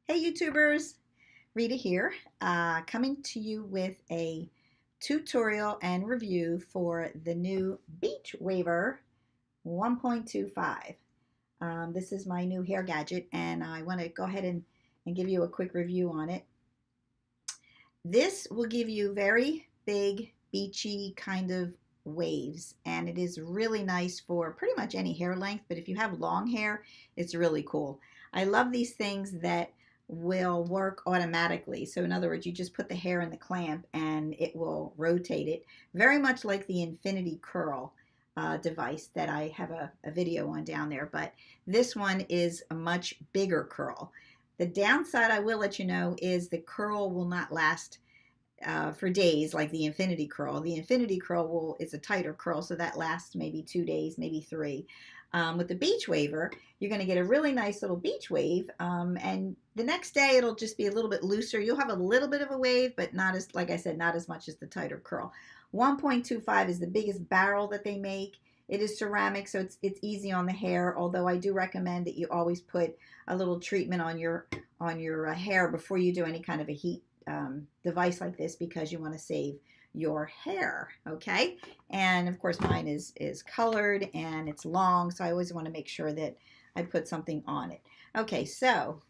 Hey YouTubers, Rita here, coming to you with a tutorial and review for the new Beachwaver 1.25. This is my new hair gadget and I want to go ahead and give you a quick review on it. This will give you very big, beachy kind of waves, and it is really nice for pretty much any hair length, but if you have long hair, it's really cool. I love these things that will work automatically. So in other words, you just put the hair in the clamp and it will rotate it, very much like the Infinity Curl device that I have a video on down there, but this one is a much bigger curl. The downside, I will let you know, is the curl will not last for days like the Infinity Curl. The Infinity Curl is a tighter curl, so that lasts maybe 2 days, maybe 3. With the Beachwaver, you're going to get a really nice little beach wave, and the next day it'll just be a little bit looser. You'll have a little bit of a wave, but not as, like I said, not as much as the tighter curl. 1.25 is the biggest barrel that they make. It is ceramic, so it's easy on the hair, although I do recommend that you always put a little treatment on your hair before you do any kind of a heat device like this, because you want to save your hair. Okay, and of course mine is colored and it's long, so I always want to make sure that I put something on it. Okay, so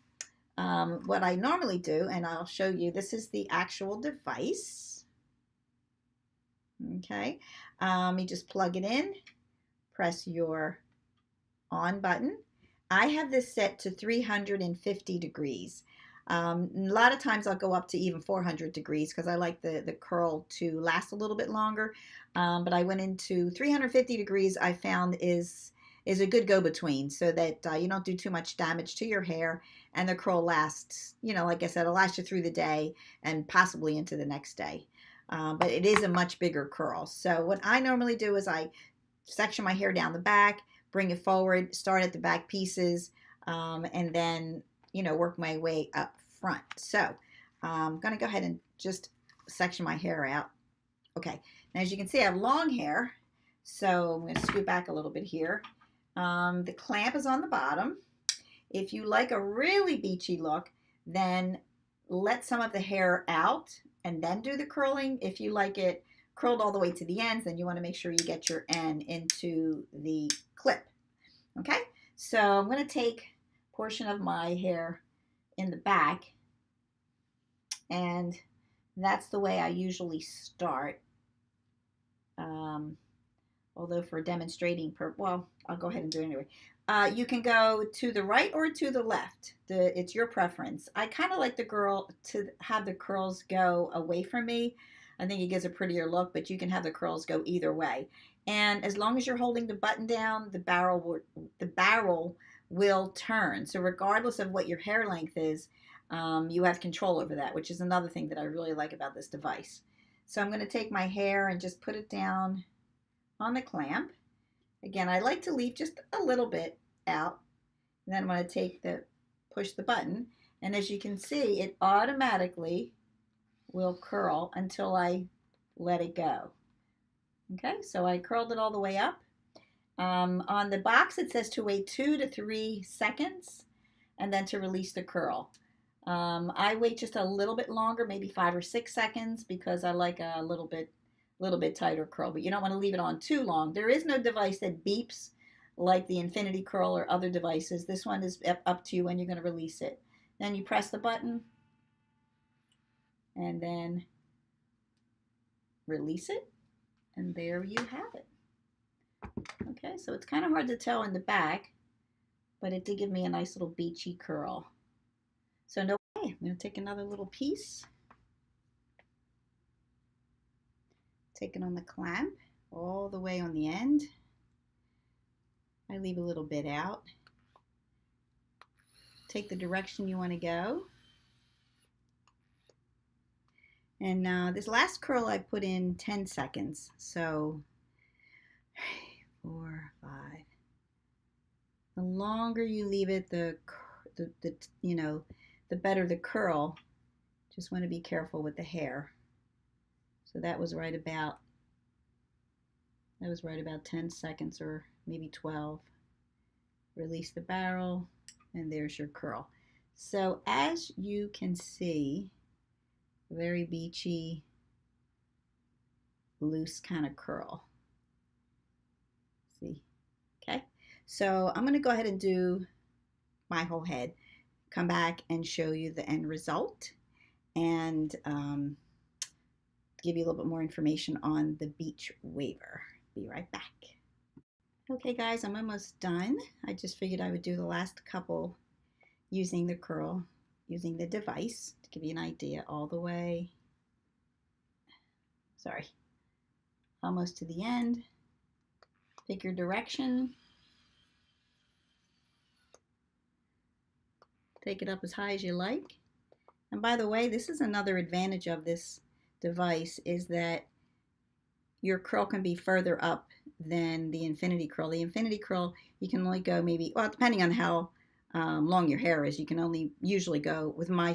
what I normally do, and I'll show you, this is the actual device. Okay, you just plug it in, press your on button. I have this set to 350 degrees. A lot of times I'll go up to even 400 degrees because I like the curl to last a little bit longer. But I went into 350 degrees. I found is a good go-between, so that you don't do too much damage to your hair, and the curl lasts, like I said, it'll last you through the day and possibly into the next day. But it is a much bigger curl. So what I normally do is I section my hair down the back, bring it forward, start at the back pieces, and then, work my way up front. So I'm going to go ahead and just section my hair out. Okay, now as you can see, I have long hair, so I'm going to scoot back a little bit here. The clamp is on the bottom. If you like a really beachy look, then let some of the hair out and then do the curling. If you like it curled all the way to the ends, then you want to make sure you get your end into the clip. Okay, so I'm going to take a portion of my hair in the back, and that's the way I usually start. Although for demonstrating, well, I'll go ahead and do it anyway. You can go to the right or to the left. It's your preference. I kind of like to have the curls go away from me. I think it gives a prettier look, but you can have the curls go either way. And as long as you're holding the button down, the barrel will turn. So regardless of what your hair length is, you have control over that, which is another thing that I really like about this device. So I'm going to take my hair and just put it down on the clamp. Again, I like to leave just a little bit out. And then I'm going to push the button, and as you can see, it automatically will curl until I let it go. Okay, so I curled it all the way up. On the box, it says to wait 2 to 3 seconds and then to release the curl. I wait just a little bit longer, maybe 5 or 6 seconds, because I like a little bit tighter curl, but you don't want to leave it on too long. There is no device that beeps like the Infinity Curl or other devices. This one is up to you when you're going to release it. Then you press the button and then release it, and there you have it. Okay, so it's kind of hard to tell in the back, but it did give me a nice little beachy curl. So no way, I'm going to take another little piece, take it on the clamp all the way on the end. I leave a little bit out. Take the direction you want to go. And this last curl I put in 10 seconds. So 4, 5. The longer you leave it, the better the curl. Just want to be careful with the hair. So that was right about 10 seconds, or maybe 12. Release the barrel, and there's your curl. So as you can see, very beachy, loose kind of curl. See? Okay. So I'm going to go ahead and do my whole head, come back and show you the end result, and give you a little bit more information on the Beachwaver. Be right back. Okay guys, I'm almost done. I just figured I would do the last couple using the curl, using the device to give you an idea all the way, sorry, almost to the end. Pick your direction. Take it up as high as you like. And by the way, this is another advantage of this device, is that your curl can be further up than the infinity curl. The infinity curl, you can only go maybe, well, depending on how long your hair is, you can only usually go, with my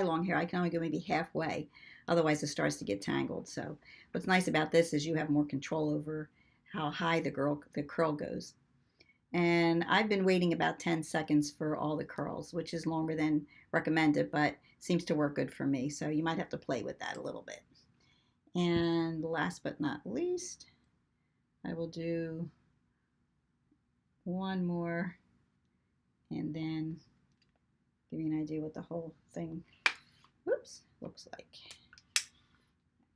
long hair, I can only go maybe halfway. Otherwise, it starts to get tangled. So what's nice about this is you have more control over how high the curl goes. And I've been waiting about 10 seconds for all the curls, which is longer than recommended, but seems to work good for me. So you might have to play with that a little bit. And last but not least, I will do one more and then give you an idea what the whole thing, whoops, looks like.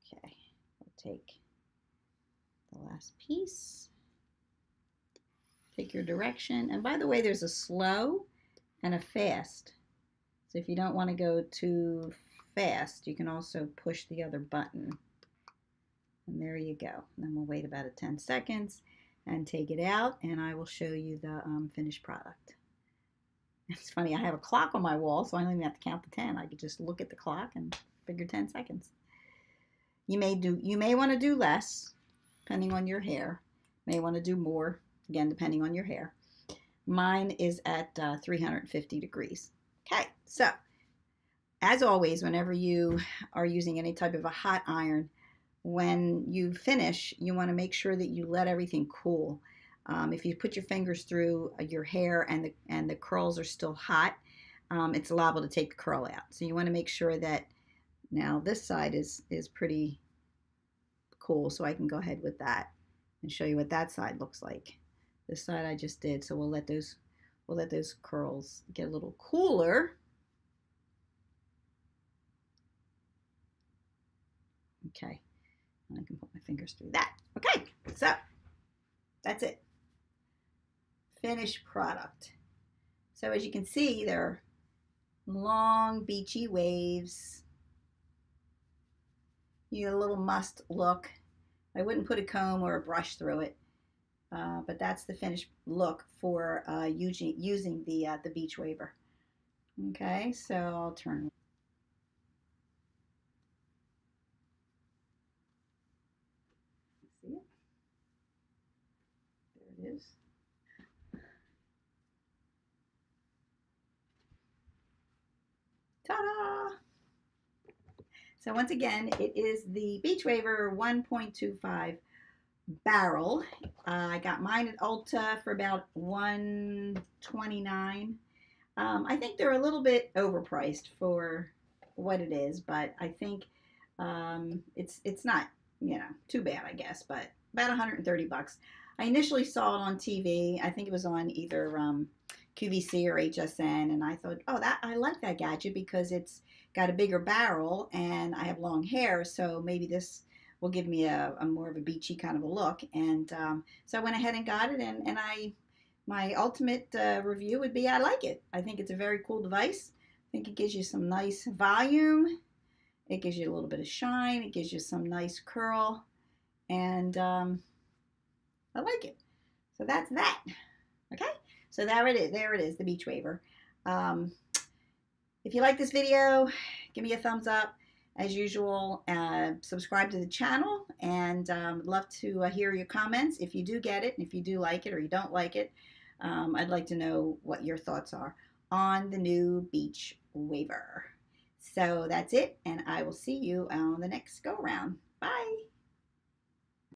Okay, we'll take the last piece. Pick your direction. And by the way, there's a slow and a fast. So if you don't want to go too fast, you can also push the other button. And there you go. And then we'll wait about 10 seconds and take it out, and I will show you the finished product. It's funny, I have a clock on my wall, so I don't even have to count to 10. I could just look at the clock and figure 10 seconds. You may want to do less, depending on your hair. You may want to do more, again, depending on your hair. Mine is at 350 degrees. Okay, so as always, whenever you are using any type of a hot iron, when you finish, you want to make sure that you let everything cool. If you put your fingers through your hair and the curls are still hot, it's liable to take the curl out. So you want to make sure that, now this side is pretty cool, so I can go ahead with that and show you what that side looks like. This side I just did, so we'll let those curls get a little cooler. Okay, and I can put my fingers through that. Okay, so that's it. Finished product. So as you can see, they're long beachy waves. You get a little must look. I wouldn't put a comb or a brush through it, but that's the finished look for using the Beachwaver. Okay, so I'll turn. See it? There it is. Ta-da! So once again, it is the Beachwaver 1.25 barrel. I got mine at Ulta for about $129. I think they're a little bit overpriced for what it is, but I think it's not, too bad, I guess, but about 130 bucks. I initially saw it on TV. I think it was on either QVC or HSN, and I thought, oh, I like that gadget because it's got a bigger barrel and I have long hair, so maybe this will give me a more of a beachy kind of a look. And so I went ahead and got it, and my ultimate review would be I like it. I think it's a very cool device. I think it gives you some nice volume. It gives you a little bit of shine. It gives you some nice curl, and I like it. So that's that. Okay, so there it is. There it is, the Beachwaver. If you like this video, give me a thumbs up. As usual, subscribe to the channel, and love to hear your comments if you do get it, and if you do like it or you don't like it. I'd like to know what your thoughts are on the new Beachwaver. So that's it, and I will see you on the next go-round. Bye!